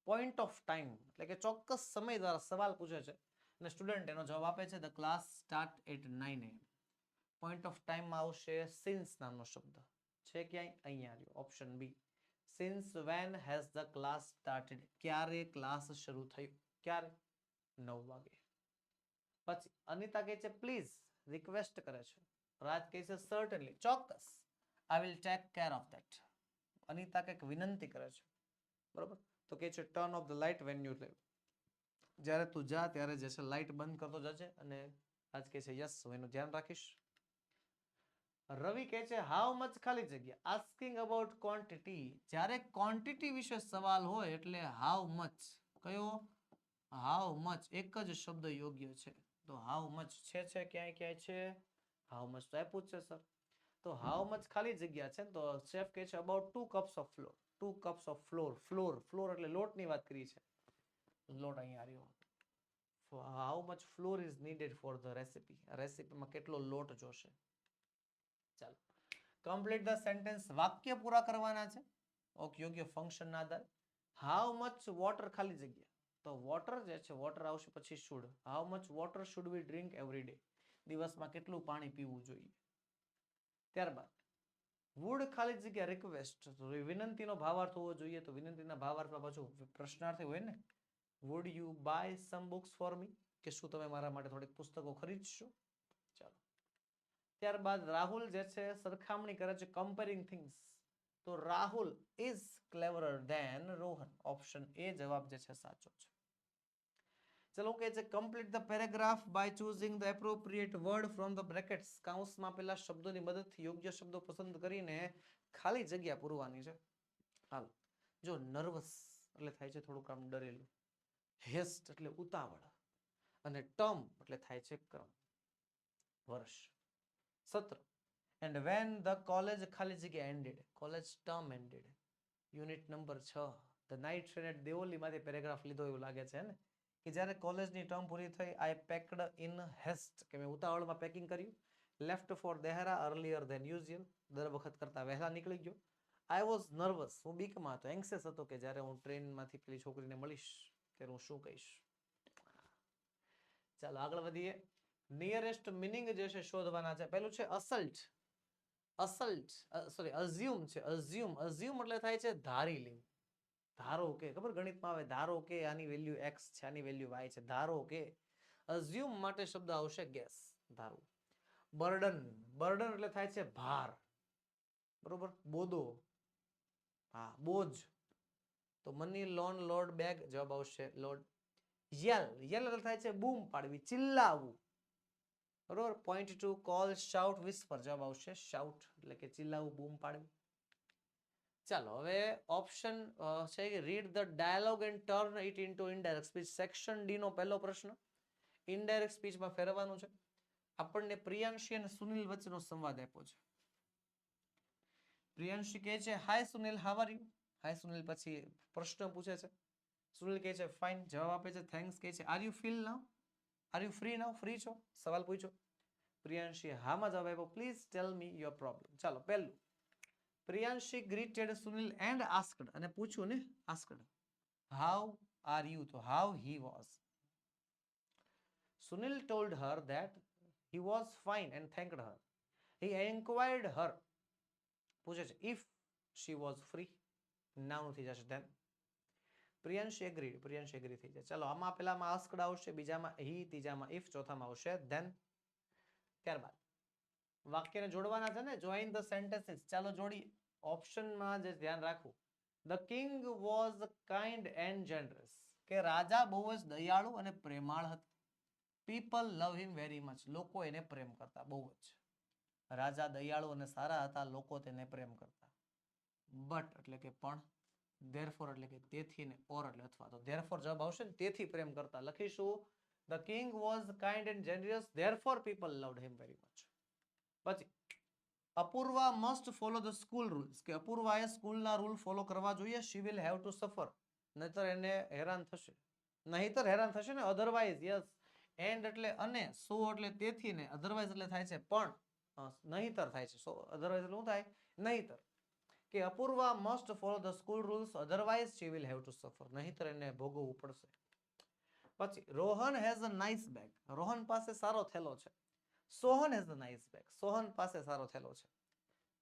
A: પોઈન્ટ ઓફ ટાઈમ એટલે કે ચોક્કસ સમય દ્વારા સવાલ પૂછે છે અને સ્ટુડન્ટ એનો જવાબ આપે છે. The class start at 9 AM. Point of ટાઈમમાં આવશે સિન્સ નામનો શબ્દ છે. ક્યાંય અહીંયા આવ્યો option B. Since when has the class started, ક્યારે ક્લાસ શરૂ થયો, ક્યારે, 9 વાગે. પછી અનિતા કહે છે પ્લીઝ, રિક્વેસ્ટ કરે છે. રાજ કહે છે સર્ટનલી, ચોક્કસ, I will take care of that. Anita કંઈક વિનંતી કરે છે, બરોબર. તો કહે છે turn off the light when you leave, જ્યારે તું જા ત્યારે જે છે લાઇટ બંધ કરતો જજે. અને રાજ કહે છે યસ, હું એનું ધ્યાન રાખીશ. રવિ કહે છે હાઉ મચ ખાલી જગ્યા, આસ્કિંગ અબાઉટ ક્વોન્ટિટી, જ્યારે ક્વોન્ટિટી વિશે સવાલ હોય એટલે હાઉ મચ, કયો, હાઉ મચ, એક જ શબ્દ યોગ્ય છે. તો હાઉ મચ છે ક્યાંય છે, હાઉ મચ તો આપ્યું જ છે સર. તો હાઉ મચ ખાલી જગ્યા છે. તો શેફ કહે છે about 2 cups of flour, 2 cups of flour, flour એટલે લોટની વાત કરી છે. લોટ અહીંયા આવ્યો. How much flour is needed for the recipe, રેસિપીમાં કેટલો લોટ જોશે. ચાલો કમ્પ્લીટ ધ સેન્ટેન્સ, વાક્ય પૂરા કરવાના છે. ઓકે, યોગ્ય ફંક્શન ના આધારે. હાઉ મચ વોટર ખાલી જગ્યા, તો વોટર જે છે વોટર આવશે પછી should. How much water should we drink every day, દિવસમાં કેટલું પાણી પીવું જોઈએ. ત્યારબાદ વુડ ખાલી જગ્યા રિક્વેસ્ટ, વિનંતીનો ભાવાર્થ હોવો જોઈએ. તો વિનંતીના ભાવાર્થમાં પાછું પ્રશ્નાર્થી હોય ને. Would you buy some books for me, કે શું તમે મારા માટે થોડીક પુસ્તકો ખરીદશો. ચાલો ત્યારબાદ રાહુલ જે છે સરખામણી કરે છે, કમ્પેરિંગ થિંગ્સ. તો Rahul is cleverer than Rohan, option A જવાબ જે છે સાચો છે. ચલો કે છે complete the paragraph by choosing the appropriate word from the brackets, કૌંસમાં પેલા શબ્દોની મદદથી યોગ્ય શબ્દો પસંદ કરીને ખાલી જગ્યા પૂરવાની છે. હાલ જો નર્વસ એટલે થાય છે થોડુંક આમ ડરેલું, હેસ્ટ એટલે ઉતાવળ, અને ટર્મ એટલે થાય છે ક્રમ, વર્ષ, સત્ર. એન્ડ વેન ધ કોલેજ ખાલી જગ્યા ended, college term ended. Unit number 6 the night train at દેવોલીમાંથી પેરેગ્રાફ લીધો એવું લાગે છે ને, કે જ્યારે કોલેજની ટર્મ પૂરી થઈ, આઈ પેક્ડ ઇન હેસ્ટ, કે મેં ઉતાવળમાં પેકિંગ કર્યું. Left for Dehra earlier than usual, દર વખત કરતા વહેલા નીકળી ગયો. આઈ વોઝ નર્વસ, હું બીકમાં હતો, એન્ક્સિયસ હતો, કે જ્યારે હું ટ્રેનમાંથી પેલી છોકરીને મળીશ ત્યારે હું શું કહીશ. ચાલો આગળ વધીએ. નિયરેસ્ટ મિનિંગ જે છે શોધવાના છે. પહેલું છે અસલ્ટ, અઝ્યુમ છે. અઝ્યુમ એટલે થાય છે ધારી લેવું, ધારો કે, ખબર ગણિતમાં આવે ધારો કે આની વેલ્યુ x છે, આની વેલ્યુ y છે, ધારો કે. અઝ્યુમ માટે શબ્દ આવશે ગેસ, ધારવું. બર્ડન એટલે થાય છે ભાર, બરોબર, બોદો, હા બોજ. તો મની, લોન, લોડ, બેગ, જવાબ આવશે લોડ. યેલ એટલે થાય છે બૂમ પાડવી, ચિલ્લાવવું, બરોબર. Point two, call, shout, whisper, જવાબ આવશે શાઉટ એટલે કે ચિલ્લાવવું, બૂમ પાડવી. ચાલો હવે ઓપ્શન છે કે read the dialogue and turn it into indirect speech. Section D નો પહેલો પ્રશ્ન ઇનડાયરેક્ટ સ્પીચમાં ફેરવવાનું છે. આપણને પ્રિયાંશી અને સુનિલ વચ્ચેનો સંવાદ આપ્યો છે. પ્રિયાંશી કહે છે હાય સુનિલ, હાવ આર યુ. હાય સુનિલ પછી પ્રશ્ન પૂછે છે. સુનિલ કહે છે ફાઇન, જવાબ આપે છે. થેન્ક્સ કહે છે. Are you feel now, are you free now, free છો, સવાલ પૂછ્યો. પ્રિયાંશી હામાં જવાબ આપ્યો. Please tell me your problem. ચાલો પહેલું, Priyanshi greeted Sunil and asked, અને પૂછ્યું ને આસ્કડ, હાઉ આર યુ, તો how he was. Sunil told Har that he was fine and thanked her. He inquired her, પૂછે છે if she was free, નાઉ થઈ જશે then. Priyanshi agree, Priyanshi agree થઈ જાય. ચાલો આમાં પેલામાં આસ્કડ આવશે, બીજામાં he, ત્રીજામાં if, ચોથામાં આવશે then. ત્યારબાદ વાક્યને જોડવાના છે ને, જોઈન ધ સેન્ટેન્સીસ. ચાલો જોડીએ. ઓપ્શનમાં જે ધ્યાન રાખવું, the king was kind and જનરસ, કે રાજા બહુ જ દયાળુ અને પ્રેમાળ હતા. પીપલ લવ હિમ વેરી મચ, લોકો એને પ્રેમ કરતા બહુ જ. રાજા દયાળુ અને સારા હતા, લોકો તેને પ્રેમ કરતા. બટ એટલે કે પણ, ધેરફોર એટલે કે તેથી, ને ઓર એટલે અથવા તો ધેરફોર જવાબ આવશે ને, તેથી પ્રેમ કરતા. લખીશું the king was kind and generous, therefore people loved him very much. પછી Apurva must follow the school rules, કે અપૂર્વાએ સ્કૂલના રૂલ ફોલો કરવા જોઈએ. શી વિલ હેવ ટુ સફર, નહીતર એને હેરાન થશે. નહીતર હેરાન થશે ને, અધરવાઇઝ. યસ, એન્ડ એટલે અને, સો એટલે તેથી, ને અધરવાઇઝ એટલે થાય છે પણ, નહીતર થાય છે. સો અધરવાઇઝ એટલે શું થાય? નહીતર. કે Apurva must follow the school rules, otherwise she will have to suffer, નહીતર એને ભોગવવું પડશે. પછી Rohan has a nice bag, Rohan પાસે સારો થેલો છે. Sohan has a nice bag, Sohan પાસે સારો થેલો છે.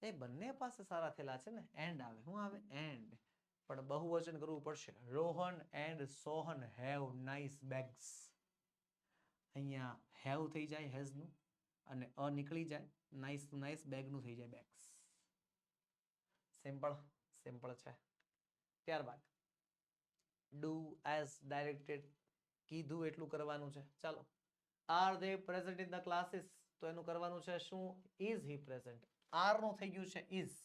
A: એ બંને પાસે સારા થેલા છે ને, એન્ડ આવે. શું આવે? એન્ડ. પણ બહુવચન કરવું પડશે. Rohan and Sohan have nice bags. અહીંયા હેવ થઈ જાય હેઝ નું, અને અ નીકળી જાય, નાઇસ નું નાઇસ, બેગ નું થઈ જાય બેગ્સ. સિમ્પલ, સિમ્પલ છે. ત્યારબાદ ડુ એઝ ડાયરેક્ટેડ, કીધું એટલું કરવાનું છે. ચાલો, R they present in the classes, તો એનું કરવાનું છે શું? Is he present. આર નું થઈ ગયું છે ઇઝ,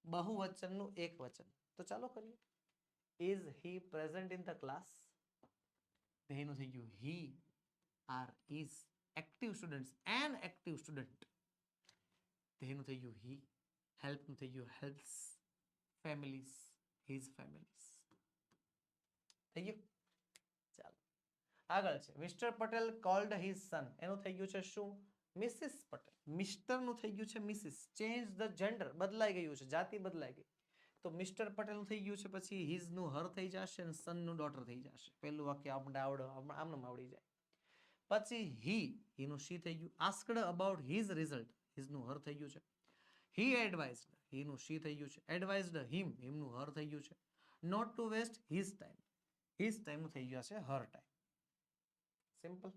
A: બહુવચનનું એક વચન. તો ચાલો કરીએ. Is he present in the class, એનું થઈ ગયું he. Are is active student, an active student, તેનું થઈ ગયું હી. હેલ્પ નું થઈ ગયું હેલ્પ્સ. Families, his families. થઈ ગયું? ચાલો આગળ છે. Mister Patel called his son, એનું થઈ ગયું છે શું? મિસિસ પટેલ. મિસ્ટર નું થઈ ગયું છે મિસિસ. ચેન્જ ધ જેન્ડર, બદલાઈ ગયું છે, જાતિ બદલાઈ ગઈ. તો મિસ્ટર પટેલ નું થઈ ગયું છે, પછી હિઝ નું હર થઈ જશે, અને સન નું ડોટર થઈ જશે. પેલું વાક્ય આપણે આમને આવડી જાય. પછી હી નું શી થઈ ગયું. Asked about his result, his નું હર થઈ ગયું છે. હી એડવાઇઝડ, હી નું શી થઈ ગયું છે. એડવાઇઝડ હિમ, હિમ નું હર થઈ ગયું છે. Not to waste his time, his time નું થઈ ગયું છે હર ટાઈમ. સિમ્પલ.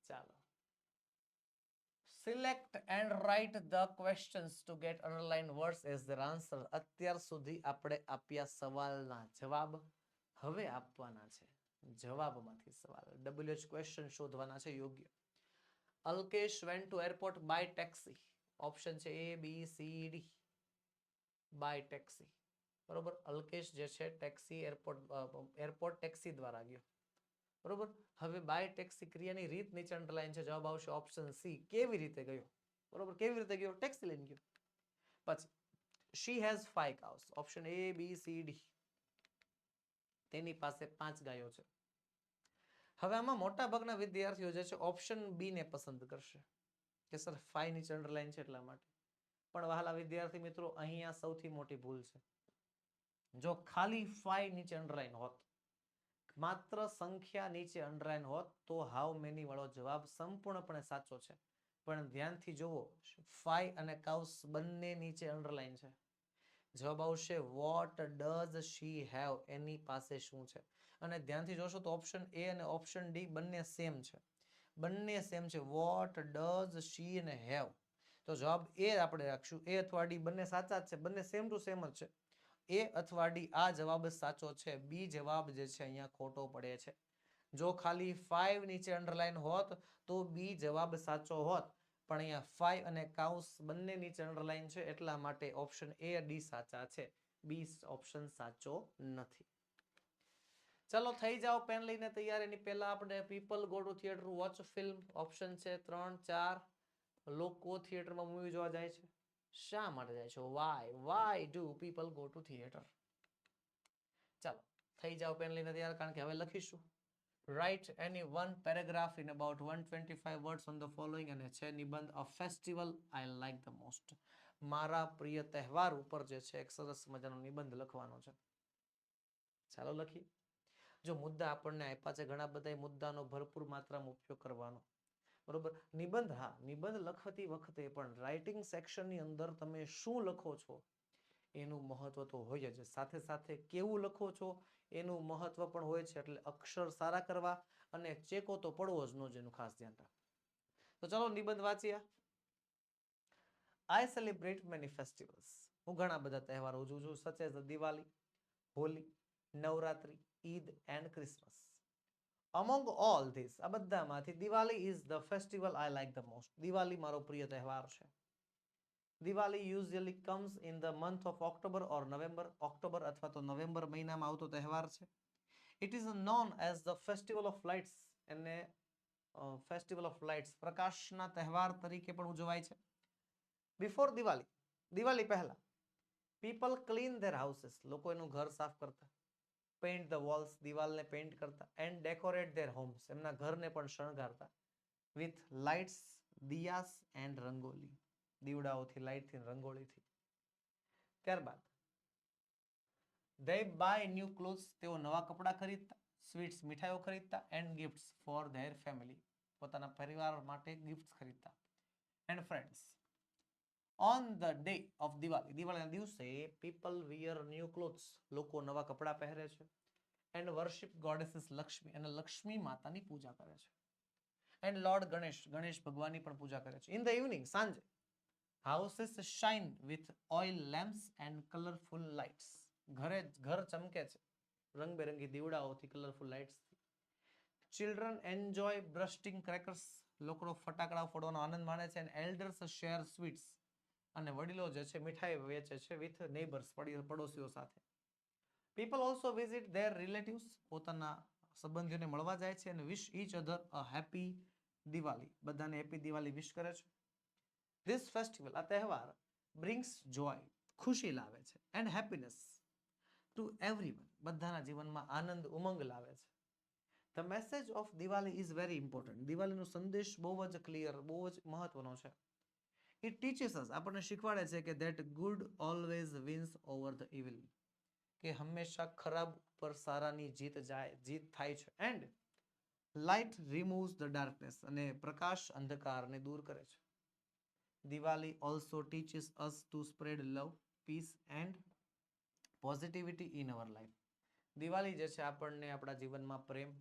A: ચાલો, select and write the questions to get underline words as their answer. અત્યાર સુધી આપણે આપ્યા સવાલના જવાબ, હવે આપવાના છે જવાબમાંથી સવાલ. WH ક્વેશ્ચન શોધવાના છે યોગ્ય. Alkesh went to airport by taxi. Option છે A B C D. By taxi. બરોબર. અલ્કેશ જે છે ટેક્સી એરપોર્ટ ટેક્સી દ્વારા ગયો. બરોબર. હવે બાય ટેક્સી ક્રિયાની રીત નીચે અંડરલાઈન છે. જવાબ આવશે ઓપ્શન C. કેવી રીતે ગયો? બરોબર, કેવી રીતે ગયો? ટેક્સી લઈને ગયો. પછી she has 5 cows. Option A B C D. તેની પાસે 5 ગાયો છે. હવે આમાં મોટા ભાગના વિદ્યાર્થીઓ જે છે ઓપ્શન બી ને પસંદ કરશે કે સર 5 નીચે અંડરલાઈન છે એટલા માટે. પણ વહાલા વિદ્યાર્થી મિત્રો, અહીંયા સૌથી મોટી ભૂલ છે. જો ખાલી 5 નીચે અંડરલાઈન હોત, માત્ર સંખ્યા નીચે અંડરલાઈન હોત, તો હાઉ મેની વાળો જવાબ સંપૂર્ણપણે સાચો છે. પણ ધ્યાનથી જુઓ, 5 અને કાઉસ બંને નીચે અંડરલાઈન છે. જવાબ આવશે વોટ ડઝ શી હેવ, એની પાસે શું છે. અને ધ્યાનથી જોશો તો ઓપ્શન એ અને ઓપ્શન ડી બંને સેમ છે. બંને સેમ છે. વોટ ડઝ શી અને હેવ. તો જવાબ એ આપણે રાખશું. એ અથવા ડી બંને સાચા જ છે, બંને સેમ ટુ સેમ જ છે. એ અથવા ડી આ જવાબ સાચો છે. બી જવાબ જે છે અહીંયા ખોટો પડે છે. જો ખાલી 5 નીચે અંડરલાઈન હોત તો બી જવાબ સાચો હોત. પણ અહીંયા 5 અને કાઉસ બંને નીચે અંડરલાઈન છે, એટલા માટે ઓપ્શન એ ડી સાચા છે. બી ઓપ્શન સાચો નથી. ચલો થઈ જાઓ પેન લઈને તૈયાર. એની પહેલા આપણે people go to theatre watch film. Option છે 3 4. લોકો થિયેટરમાં મૂવી જોવા જાય છે. શા માટે જાય છે? Why do people go to theatre? ચાલો થઈ જાઓ પેન લઈને તૈયાર, કારણ કે હવે લખીશું. Write any one paragraph in about 125 words on the following. અને છે નિબંધ A festival I like the most. મારા પ્રિય તહેવાર ઉપર જે છે એક સરસ મજાનો નિબંધ લખવાનો છે. ચાલો લખીએ. જો મુદ્દા આપણને આપ્યા છે, ઘણા બધા મુદ્દાનો ભરપૂર માત્રામાં ઉપયોગ કરવાનો. બરોબર. નિબંધ, હા, નિબંધ લખતી વખતે પણ રાઇટિંગ સેક્શનની અંદર તમે શું લખો છો એનું મહત્વ તો હોય જ. સાથે સાથે કેવું લખો છો એનું મહત્વ પણ હોય છે. એટલે અક્ષર સારા કરવા અને ચેકો તો પડવો જ ન, જેનું ખાસ ધ્યાન રાખો. તો ચાલો નિબંધ વાંચીએ. I celebrate many festivals. હું ઘણા બધા તહેવારો ઉજવું છું, such as Diwali, Holi, Navratri, Eid and Christmas. Among all these, આ બધામાંથી Diwali is the festival I like the most. Diwali મારો પ્રિય તહેવાર છે. Diwali usually comes in the month of October or November. October અથવા તો નવેમ્બર મહિનામાં આવતો તહેવાર છે. It is known as the festival of lights. એને ફેસ્ટિવલ ઓફ લાઇટ્સ, પ્રકાશના તહેવાર તરીકે પણ ઉજવાય છે. બિફોર દિવાળી, દિવાળી પહેલા પીપલ ક્લીન ધેર હાઉસીસ, લોકો એનું ઘર સાફ કરતા, પેઇન્ટ ધ વોલ્સ, દિવાલને પેઇન્ટ કરતા, એન્ડ ડેકોરેટ ધેર હોમ્સ, એમના ઘરને પણ શણગારતા, વિથ લાઇટ્સ, દિયાસ એન્ડ રંગોલી, દીવડાઓથી, લાઇટથી, રંગોળીથી. ત્યારબાદ they buy new clothes, તેઓ નવા કપડા ખરીદતા, સ્વીટ્સ, મીઠાઈઓ ખરીદતા, and gifts four there family, પોતાના પરિવાર માટે ગિફ્ટ્સ ખરીદતા, and friends. On the day of Diwali, દિવાળીના દિવસે people wear new clothes, લોકો નવા કપડા પહેરે છે, and worship goddesses લક્ષ્મી, અને લક્ષ્મી માતાની પૂજા કરે છે, and Lord ગણેશ, ગણેશ ભગવાનની પણ પૂજા કરે છે. In the evening, સાંજે houses shine with oil lamps and colorful lights, ઘર ચમકે છે રંગબેરંગી દીવડાઓથી, કલરફુલ લાઇટ્સથી. ચિલ્ડ્રન એન્જોય બ્રસ્ટિંગ ક્રેકર્સ, લોકો ફટાકડા ફોડવાનો આનંદ માણે છે, એન્ડ એલ્ડર્સ શેર સ્વીટ્સ, અને વડીલો જે છે મીઠાઈ વેચે છે, વિથ નેબર્સ, પડોશીઓ સાથે. People also visit their relatives, પોતાના સંબંધીઓને મળવા જાય છે, અને wish each other a happy Diwali, બધાને હેપી દિવાળી વિશ કરે છે. ધીસ ફેસ્ટિવલ, આ તહેવાર, બ્રિંગ્સ જોય, ખુશી લાવે છે, એન્ડ હેપીનેસ ટુ એવરીવન, બધાના જીવનમાં આનંદ, ઉમંગ લાવે છે. The message of Diwali is very important. દિવાળીનો સંદેશ બહુ જ ક્લિયર, બહુ જ મહત્વનો છે. ઇટ ટીચીસ અસ, આપણને શીખવાડે છે કે that good always wins over the evil, કે હંમેશા ખરાબ પર સારાની જીત થાય છે. And light removes the darkness, અને પ્રકાશ અંધકારને દૂર કરે છે. Diwali also teaches us to spread love, peace and positivity in our life. Diwali જે છે આપણને આપણા જીવનમાં પ્રેમ,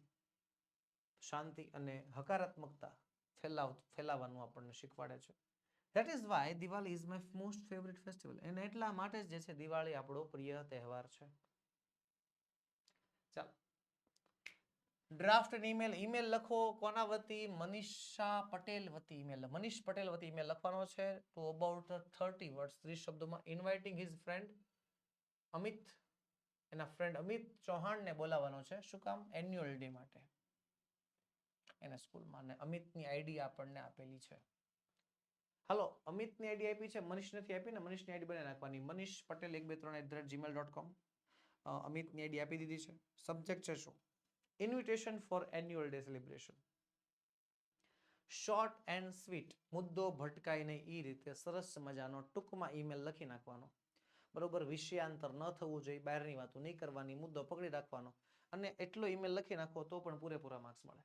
A: શાંતિ અને હકારાત્મકતા ફેલાવવાનું આપણને શીખવાડે છે. That is why Diwali is my most favorite festival. અને એટલા માટે જ જે છે દિવાળી આપણો પ્રિય તહેવાર છે. ચાલો, ડ્રાફ્ટ ઈમેલ લખો. કોના વતી? મનીષા પટેલ વતી ઈમેલ, મનીષ પટેલ વતી ઈમેલ લખવાનો છે. ટુ અબાઉટ 30 વર્ડ્સ, 30 શબ્દોમાં. ઇન્વાઇટિંગ હિઝ ફ્રેન્ડ અમિત, એના ફ્રેન્ડ અમિત ચૌહાણને બોલાવવાનો છે. શું કામ? એન્યુઅલ ડે માટે એના સ્કૂલમાં. અને અમિતની આઈડી આપણને આપેલી છે. હાલો, અમિતની આઈડી આપી છે, મનીષ નથી આપી ને. મનીષની આઈડી બનાવી નાખવાની, મનીષ પટેલ 123@gmail.com. અમિતની આઈડી આપી દીધી છે. સબ્જેક્ટ છે શું? Invitation four annual day celebration. Short and sweet, મુદ્દો ભટકાય નહીં એ રીતે સરસ મજાનો ટૂંકમાં ઈમેલ લખી નાખવાનો. બરોબર, વિષયાંતર ન થવું જોઈએ, બહારની વાતો નહીં કરવાની, મુદ્દો પકડી રાખવાનો, અને એટલો ઈમેલ લખી નાખો તો પણ પૂરેપૂરા માર્ક્સ મળે.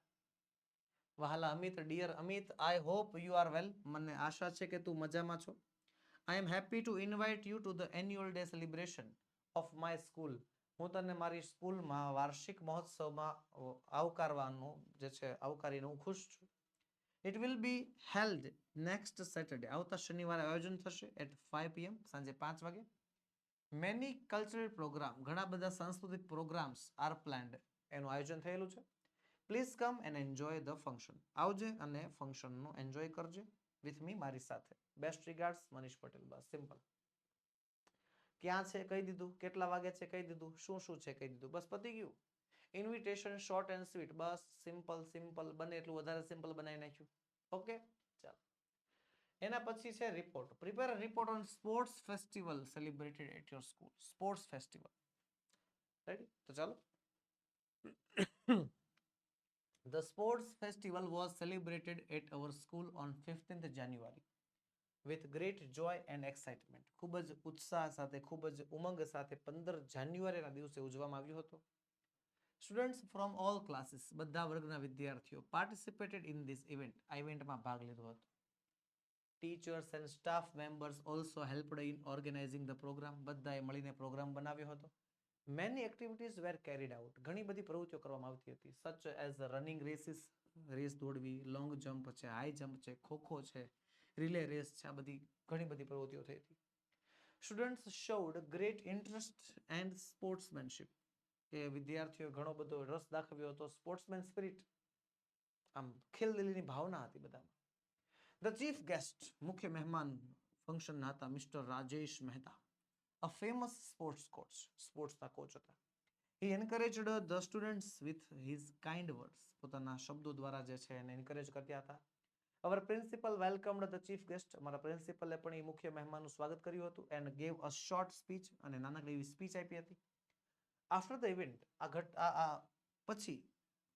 A: વહાલા Amit, dear Amit, I hope you are well. મને આશા છે કે તું મજામાં છો. I am happy to invite you to the annual day celebration of my school. હું તને મારી સ્કૂલમાં વાર્ષિક મહોત્સવમાં આવકારવાનું જે છે, આવકારીને હું ખુશ છું. It will be held next Saturday, આવતા શનિવારે આયોજન થશે એટ 5 PM, સાંજે 5 વાગે. મેની કલ્ચરલ પ્રોગ્રામ, ઘણા બધા સાંસ્કૃતિક પ્રોગ્રામ્સ આર પ્લાન્ડ, એનું આયોજન થયેલું છે. Please come and enjoy the function. આવજે અને ફંક્શનનું એન્જોય કરજે વિથ મી, મારી સાથે. Best regards, Manish Patel. બસ સિમ્પલ. ક્યાં છે કહી દીધું, કેટલા વાગે છે કહી દીધું, શું શું છે કહી દીધું, બસ પતી ગયું. Invitation short and sweet, bus simple simple, બને એટલું વધારે સિમ્પલ બનાવી નાખ્યું. ઓકે, ચાલો. એના પછી છે report. Prepare a report on sports festival celebrated at your school. Sports festival, ready? તો ચાલો. The sports festival was celebrated at our school on 15th January with great joy and excitement. ખૂબ જ ઉત્સાહ સાથે, ખૂબ જ ઉમંગ સાથે 15 જાન્યુઆરીના દિવસે ઉજવવામાં આવ્યો હતો. Students from all classes, બધા વર્ગના વિદ્યાર્થીઓ participated in this event, આ ઇવેન્ટમાં ભાગ લીધો હતો. Teachers and staff members also helped in organizing the program, બધાએ મળીને પ્રોગ્રામ બનાવ્યો હતો. Many activities were carried out, ઘણી બધી પ્રવૃત્તિઓ કરવામાં આવતી હતી, such as running races, race દોડવી, લોંગ જમ્પ છે, હાઈ જમ્પ છે, ખોખો છે, રિલે રેસ છે, આ બધી ઘણી બધી પ્રવૃત્તિઓ થઈ હતી. Students showed great interest and sportsmanship, કે વિદ્યાર્થીઓ ઘણો બધો રસ દાખવ્યો હતો. સ્પોર્ટ્સમેન સ્પિરિટ, આમ ખેલદિલીની ભાવના હતી બધામાં. ધ ચીફ ગેસ્ટ, મુખ્ય મહેમાન ફંક્શનના હતા મિસ્ટર રાજેશ મહેતા, અ ફેમસ સ્પોર્ટ્સ કોચ, સ્પોર્ટ્સના કોચ હતા. He encouraged the students with his kind words, પોતાના શબ્દો દ્વારા જે છે એને એન્કરેજ કરતા હતા. Our principal welcomed the chief guest, અમારા પ્રિન્સિપલે પણ એ મુખ્ય મહેમાનનું સ્વાગત કર્યું હતું and gave a short speech, અને નાનકડી એવી સ્પીચ આપી હતી. After the event, પછી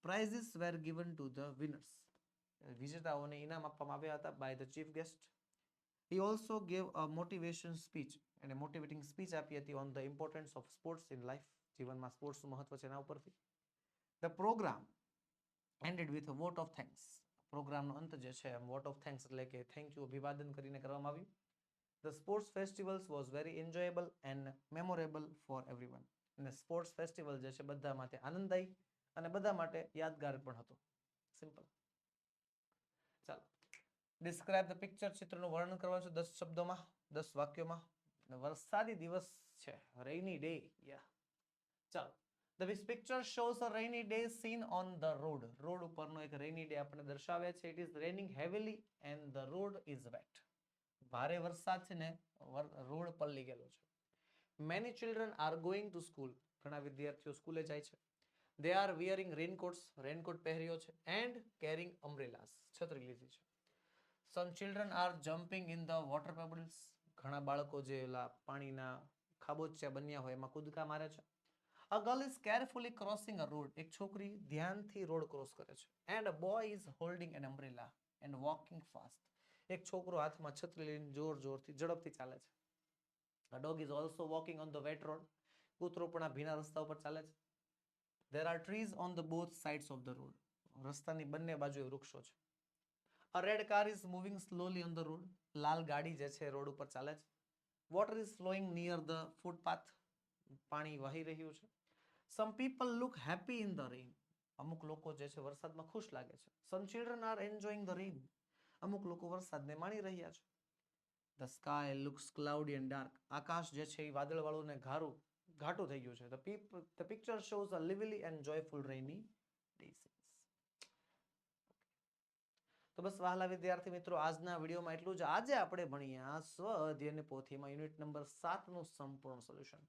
A: prizes were given to the winners, વિજેતાઓને ઇનામ આપવામાં આવ્યા હતા by the chief guest. He also gave a motivation speech, અને મોટિવેટિંગ સ્પીચ આપી હતી on the importance of sports in life, જીવનમાં સ્પોર્ટ્સનું મહત્વ છે એના ઉપરથી. The program ended with a vote of thanks, પ્રોગ્રામનો અંત જે છે vote of thanks એટલે કે થેન્ક યુ અભિવાદન કરીને કરવામાં આવ્યું. The sports festivals was very enjoyable and memorable for everyone, અને સ્પોર્ટ્સ ફેસ્ટિવલ જે છે બધા માટે આનંદદાયી અને બધા માટે યાદગાર પણ હતો. સિમ્પલ. ચાલો, ડિસ્ક્રાઇબ ધ પિક્ચર, ચિત્રનું વર્ણન કરવાનું છે 10 શબ્દોમાં, 10 વાક્યોમાં. વરસાદી દિવસ છે, રેઇની ડે. યા, ચાલો. This picture shows a rainy day scene on the road. Road ઉપરનો એક રેઇની ડે આપણે દર્શાવે છે. It is raining heavily and the road is wet. ભારે વરસાદ છે ને રોડ પલળી ગયેલો છે. Many children are going to school. ઘણા વિદ્યાર્થીઓ સ્કૂલે જાય છે. They are wearing raincoats, raincoat પહેર્યો છે, and carrying umbrellas, છત્રી લીધી છે. Some children are jumping in the water bubbles. ઘણા બાળકો જે પાણીના ખાબોચિયા બન્યા હોય એમાં કૂદકા મારે છે. A girl is carefully crossing a road. એક છોકરી ધ્યાનથી રોડ ક્રોસ કરે છે. And a boy is holding an umbrella and walking fast. એક છોકરો હાથમાં છત્રી લઈને જોરથી ઝડપથી ચાલે છે. A dog is also walking on the wet road. કૂતરો પણ આ ભીના રસ્તા ઉપર ચાલે છે. There are trees on the both sides of the road. રસ્તાની બંને બાજુએ વૃક્ષો છે. A red car is moving slowly on the road. લાલ ગાડી જે છે રોડ ઉપર ચાલે છે. Water is flowing near the footpath. પાણી વહી રહ્યું છે. Some people look happy in the rain. અમુક લોકો જે છે વરસાદમાં ખુશ લાગે છે. Some children are enjoying the rain. અમુક લોકો વરસાદને માણી રહ્યા છે. The sky looks cloudy and dark. આકાશ જે છે એ વાદળવાળું ને ઘાટું થઈ ગયું છે. The picture shows a lively and joyful rainy day scenes. તો બસ વહાલા વિદ્યાર્થી મિત્રો, આજના વિડીયોમાં એટલું જ. આજે આપણે ભણ્યા સ્વ અધ્યયન પોથીમાં યુનિટ નંબર 7 નું સંપૂર્ણ સોલ્યુશન.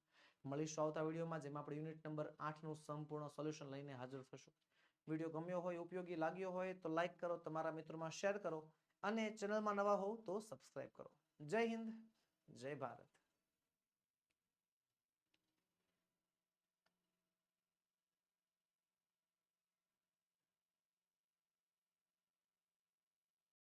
A: મળીશું આવતા વિડીયોમાં, જેમાં આપણે યુનિટ નંબર 8 નું સંપૂર્ણ સોલ્યુશન લઈને હાજર થશું. વિડીયો ગમ્યો હોય, ઉપયોગી લાગ્યો હોય તો લાઈક કરો, તમારા મિત્રોમાં શેર કરો, અને ચેનલમાં નવા હોવ તો સબસ્ક્રાઇબ કરો. જય હિન્દ, જય ભારત.